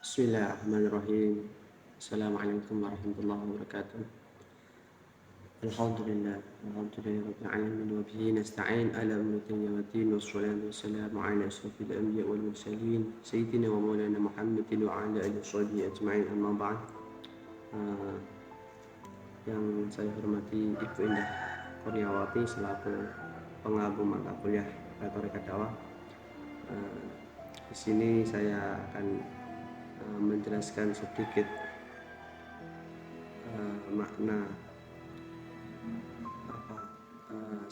Bismillahirrahmanirrahim. Assalamualaikum warahmatullahi wabarakatuh. Alhamdulillah, alhamdulillahirabbil alamin wa bihi nasta'in ala umuri dunya waddin wassalatu wassalamu ala asyrafil anbiya wal mursalin sayyidina wa maulana Muhammadin wa ala alihi washabihi ajma'in amma ba'd. Uh, yang saya hormati Ibu Indah Kurniawati selaku pengabu mata kuliah retorika dakwah. Di sini saya akan menjelaskan sedikit makna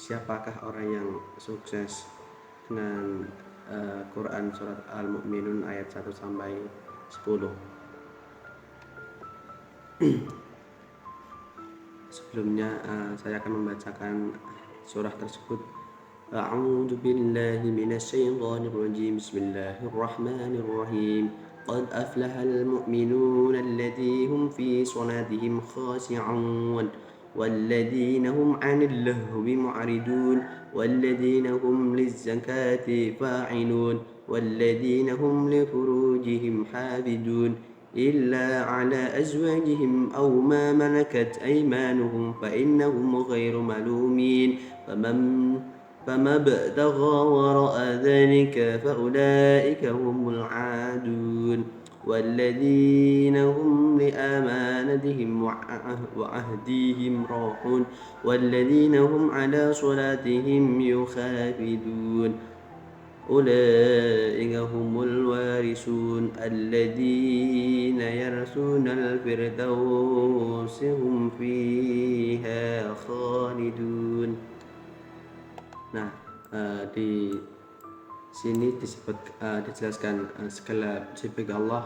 siapakah orang yang sukses dengan Quran surat Al-Mu'minun ayat 1 sampai 10. Sebelumnya saya akan membacakan surah tersebut. A'udzu billahi minasyaitonir rajim. Bismillahirrahmanirrahim. قد أفلح المؤمنون الذين هم في صلاتهم خاشعون والذين هم عن اللهو معرضون والذين هم للزكاة فاعلون والذين هم لفروجهم حافظون إلا على أزواجهم أو ما ملكت أيمانهم فإنهم غير ملومين فما ابتغى وراء ذلك فأولئك هم العادون والذين هم لأمانتهم وعهدهم راعون والذين هم على صلاتهم يحافظون أولئك هم الوارثون الذين يرثون الفردوس هم فيها خالدون. Nah, di sini dijelaskan segala puji bagi Allah,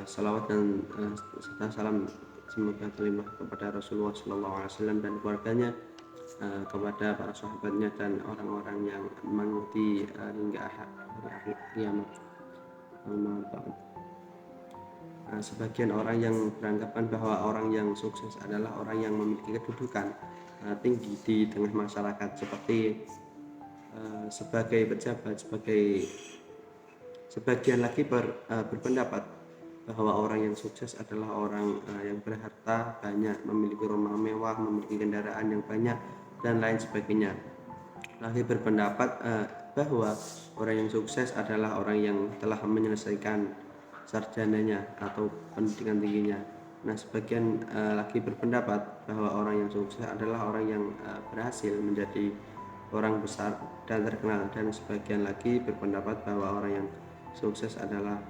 salawat dan serta salam semoga terlimpah kepada Rasulullah SAW dan keluarganya, kepada para sahabatnya dan orang-orang yang mengikuti hingga akhir kiamat. Sebagian orang yang beranggapan bahwa orang yang sukses adalah orang yang memiliki kedudukan tinggi di tengah masyarakat, seperti sebagai pejabat. Sebagian lagi berpendapat bahwa orang yang sukses adalah orang yang berharta banyak, memiliki rumah mewah, memiliki kendaraan yang banyak dan lain sebagainya. Lagi berpendapat bahwa orang yang sukses adalah orang yang telah menyelesaikan sarjananya atau pendidikan tingginya. Nah, sebagian lagi berpendapat bahwa orang yang sukses adalah orang yang berhasil menjadi orang besar dan terkenal, dan sebagian lagi berpendapat bahwa orang yang sukses adalah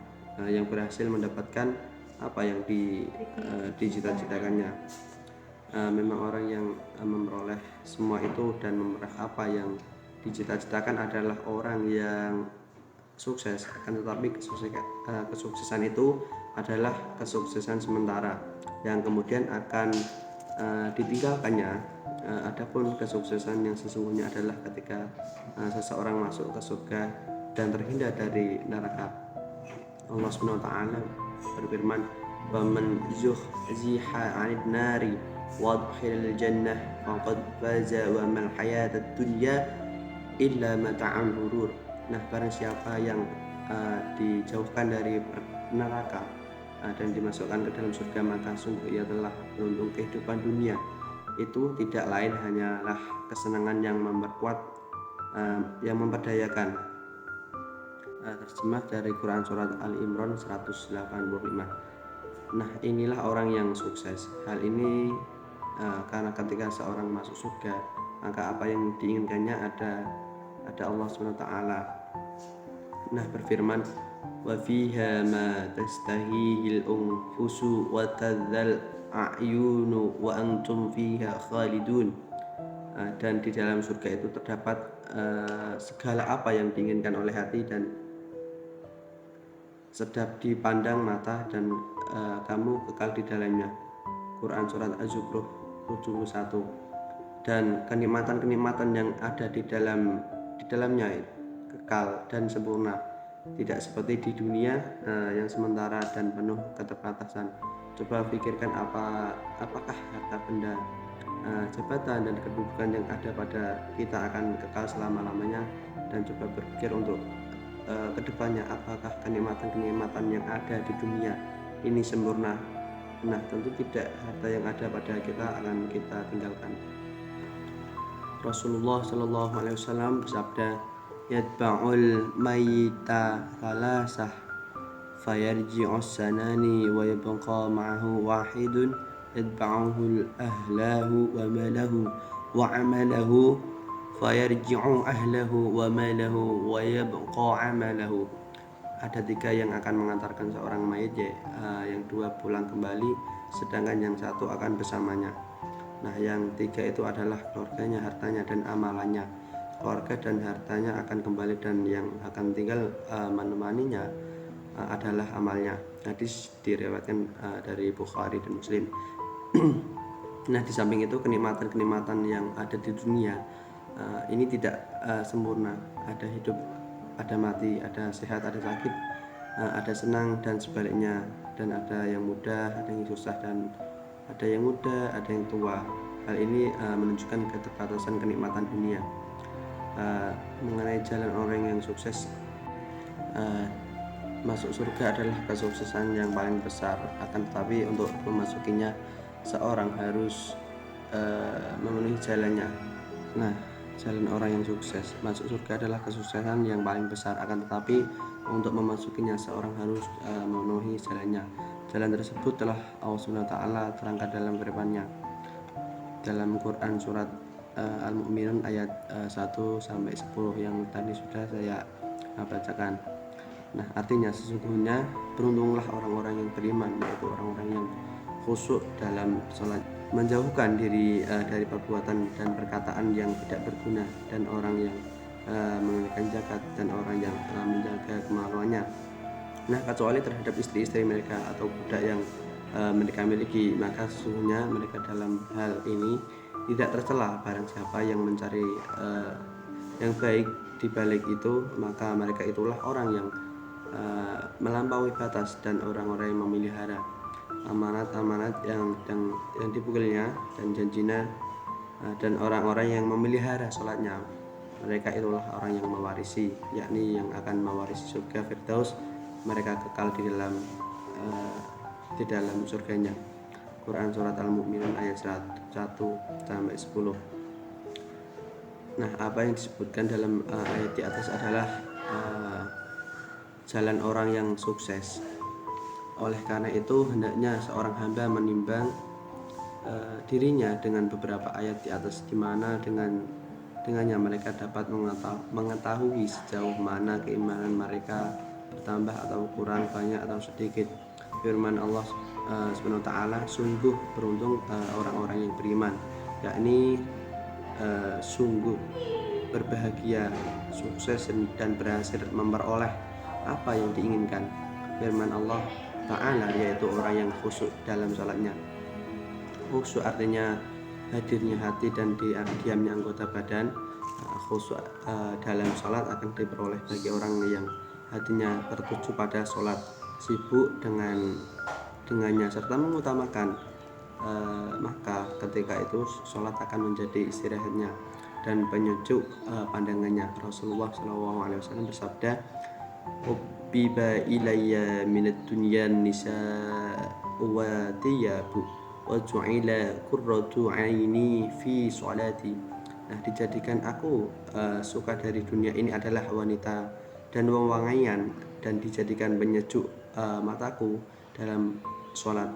yang berhasil mendapatkan apa yang dicita-citakannya. Memang orang yang memperoleh semua itu dan memperoleh apa yang dicita-citakan adalah orang yang sukses, akan tetapi kesuksesan itu adalah kesuksesan sementara yang kemudian akan ditinggalkannya. Adapun kesuksesan yang sesungguhnya adalah ketika seseorang masuk ke surga dan terhindar dari neraka. Allah Subhanahu wa taala berfirman, "Wa man zuhziha 'anil nari wa udkhilal jannah faqad faza wa mal hayatud dunya illa mata'ul ghurur." Nah, barang siapa yang dijauhkan dari neraka dan dimasukkan ke dalam surga, maka sungguh ia telah beruntung. Kehidupan dunia itu tidak lain hanyalah kesenangan yang memperkuat, yang memperdayakan. Terjemah dari Quran surat Al-Imran 185. Nah, inilah orang yang sukses. Hal ini karena ketika seorang masuk surga, maka apa yang diinginkannya ada Allah SWT. Nah, berfirman, wa fiha ma tastahihil anfusu wa tadzal a'yunu wa antum fiha khalidun. Dan di dalam surga itu terdapat segala apa yang diinginkan oleh hati dan sedap dipandang mata, dan kamu kekal di dalamnya. Quran surat Az-Zukhruf 71. Dan kenikmatan-kenikmatan yang ada di dalamnya kekal dan sempurna, tidak seperti di dunia yang sementara dan penuh keterbatasan. Coba pikirkan apakah harta benda, jabatan dan kedudukan yang ada pada kita akan kekal selama-lamanya, dan coba berpikir untuk kedepannya apakah kenikmatan-kenikmatan yang ada di dunia ini sempurna. Nah, tentu tidak, harta yang ada pada kita akan kita tinggalkan. Rasulullah Shallallahu Alaihi Wasallam bersabda, "Yatba'ul mayyita thalasah, fayarji'us sanani wa yabqa ma'ahu wahidun yatba'uhul ahlahu wa malahu wa amalahu, fayarji'u ahlahu wa malahu wa yabqa amalahu." Ada 3 yang akan mengantarkan seorang mayit, yang 2 pulang kembali, sedangkan yang 1 akan bersamanya. Nah, yang 3 itu adalah keluarganya, hartanya, dan amalannya. Keluarga dan hartanya akan kembali, dan yang akan tinggal menemaninya adalah amalnya. Hadis diriwayatkan dari Bukhari dan Muslim. Nah, di samping itu kenikmatan-kenikmatan yang ada di dunia ini tidak sempurna. Ada hidup, ada mati, ada sehat, ada sakit, ada senang dan sebaliknya, dan ada yang mudah, ada yang susah, dan ada yang muda, ada yang tua. Hal ini menunjukkan keterbatasan kenikmatan dunia. Mengenai jalan orang yang sukses, masuk surga adalah kesuksesan yang paling besar. Akan tetapi untuk memasukinya, seorang harus memenuhi jalannya. Nah, jalan orang yang sukses, masuk surga adalah kesuksesan yang paling besar. Akan tetapi untuk memasukinya, seorang harus memenuhi jalannya. Jalan tersebut telah Allah SWT terangkan dalam firman-Nya dalam Quran surat Al-Mu'minun ayat 1-10 yang tadi sudah saya bacakan. Nah, artinya sesungguhnya beruntunglah orang-orang yang beriman, yaitu orang-orang yang khusyuk dalam sholat, menjauhkan diri dari perbuatan dan perkataan yang tidak berguna, dan orang yang menunaikan zakat, dan orang yang menjaga kemaluannya. Nah, kecuali terhadap istri-istri mereka atau budak yang mereka miliki, maka sesungguhnya mereka dalam hal ini tidak tercela. Barang siapa yang mencari yang baik di balik itu, maka mereka itulah orang yang melampaui batas, dan orang-orang yang memelihara amanat-amanat yang dipukulnya dan janjinya, dan orang-orang yang memelihara sholatnya, mereka itulah orang yang mewarisi, yakni yang akan mewarisi surga Firdaus. Mereka kekal di dalam surganya. Quran surat Al-Mu'minun ayat 1-10. Nah, apa yang disebutkan dalam ayat di atas adalah jalan orang yang sukses. Oleh karena itu, hendaknya seorang hamba menimbang dirinya dengan beberapa ayat di atas, di mana dengannya mereka dapat mengetahui sejauh mana keimanan mereka bertambah atau kurang, banyak atau sedikit. Firman Allah SWT, sungguh beruntung orang-orang yang beriman, yakni sungguh berbahagia, sukses, dan berhasil memperoleh apa yang diinginkan. Firman Allah Ta'ala, yaitu orang yang khusyuk dalam salatnya. Khusyuk artinya hadirnya hati dan diamnya anggota badan. Khusyuk dalam salat akan diperoleh bagi orang yang hatinya tertuju pada sholat, sibuk dengannya serta mengutamakan, maka ketika itu sholat akan menjadi istirahatnya dan penyejuk pandangannya. Rasulullah SAW bersabda, "Ubbiba ilayya minad dunya nisa wa tiyabu wa ju'ila qurratu aini fi sholati." Nah, dijadikan aku suka dari dunia ini adalah wanita dan wewangian, dan dijadikan penyejuk mataku dalam sholat.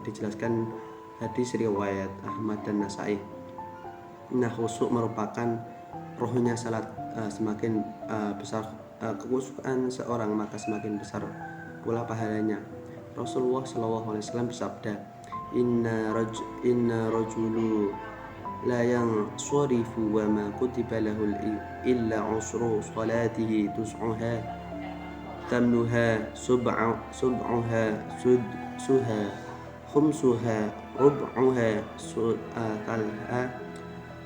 Dijelaskan hadis riwayat Ahmad dan Nasai. Nah, khusyuk merupakan rohnya salat. Semakin besar kekhusyukan seorang, maka semakin besar pula pahalanya. Rasulullah SAW bersabda, inna rajulu la yang surifu wa ma kutiba lahu illa usru salatihi tus'uha tamnuha sub'uha sudsuha khumsuha rub'uha talha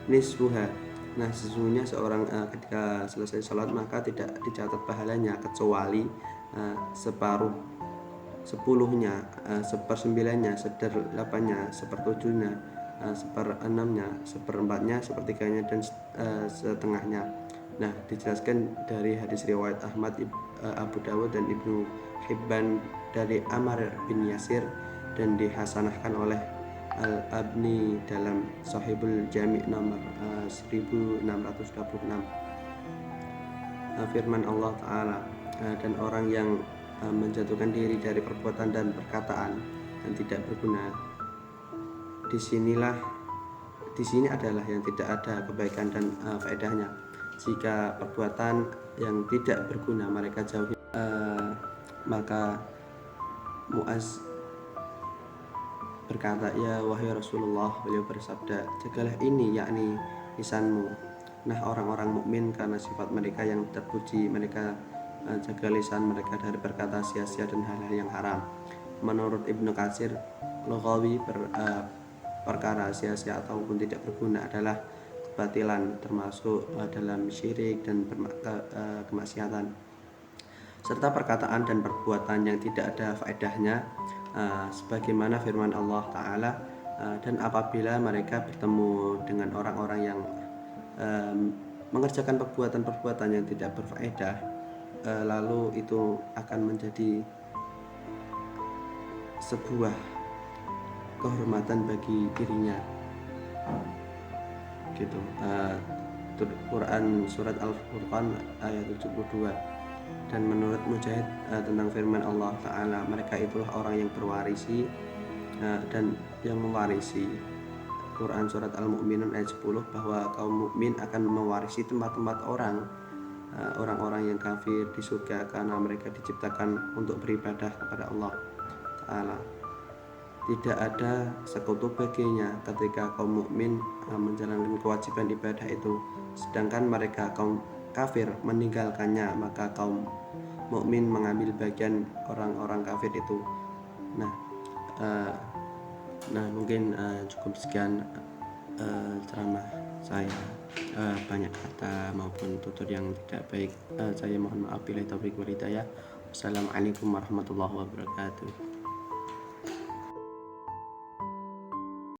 nisfuha. Nah, sesungguhnya seorang ketika selesai salat maka tidak dicatat pahalanya kecuali separuh, sepuluhnya, sepersembilannya, sedelapannya, sepertujuhnya, seperenamnya, seperempatnya, sepertiganya, dan setengahnya. Nah, dijelaskan dari hadis riwayat Ahmad, Abu Dawud dan Ibnu Hibban dari Ammar bin Yasir, dan dihasanahkan oleh Al-Abni dalam Sahihul Jami' nomor 1626. Firman Allah Ta'ala, dan orang yang menjatuhkan diri dari perbuatan dan perkataan yang tidak berguna, di sini adalah yang tidak ada kebaikan dan faedahnya. Jika perbuatan yang tidak berguna mereka jauhi, maka Muaz berkata, "Ya wahai Rasulullah," beliau bersabda, "jagalah ini, yakni lisanmu." Nah, orang-orang mukmin karena sifat mereka yang terpuji, mereka jaga lisan mereka dari berkata sia-sia dan hal-hal yang haram. Menurut Ibnu Katsir, lughawi perkara sia-sia ataupun tidak berguna adalah kebatilan, termasuk dalam syirik dan kemaksiatan, serta perkataan dan perbuatan yang tidak ada faedahnya, sebagaimana firman Allah Ta'ala, dan apabila mereka bertemu dengan orang-orang yang mengerjakan perbuatan-perbuatan yang tidak berfaedah, lalu itu akan menjadi sebuah kehormatan bagi dirinya, gitu. Quran surat Al-Furqan ayat 72. Dan menurut Mujahid tentang firman Allah Ta'ala, mereka itulah orang yang berwarisi dan yang mewarisi. Quran surat Al-Mu'minun ayat 10, bahwa kaum mukmin akan mewarisi tempat-tempat orang-orang yang kafir di surga, karena mereka diciptakan untuk beribadah kepada Allah Ta'ala. Tidak ada sekutu baginya ketika kaum mukmin menjalankan kewajiban ibadah itu, sedangkan mereka kaum kafir meninggalkannya, maka kaum mukmin mengambil bagian orang-orang kafir itu. Nah, mungkin cukup sekian ceramah saya. Banyak kata maupun tutur yang tidak baik, saya mohon maaf. Bila taufik wal hidayah. Wassalamualaikum warahmatullahi wabarakatuh.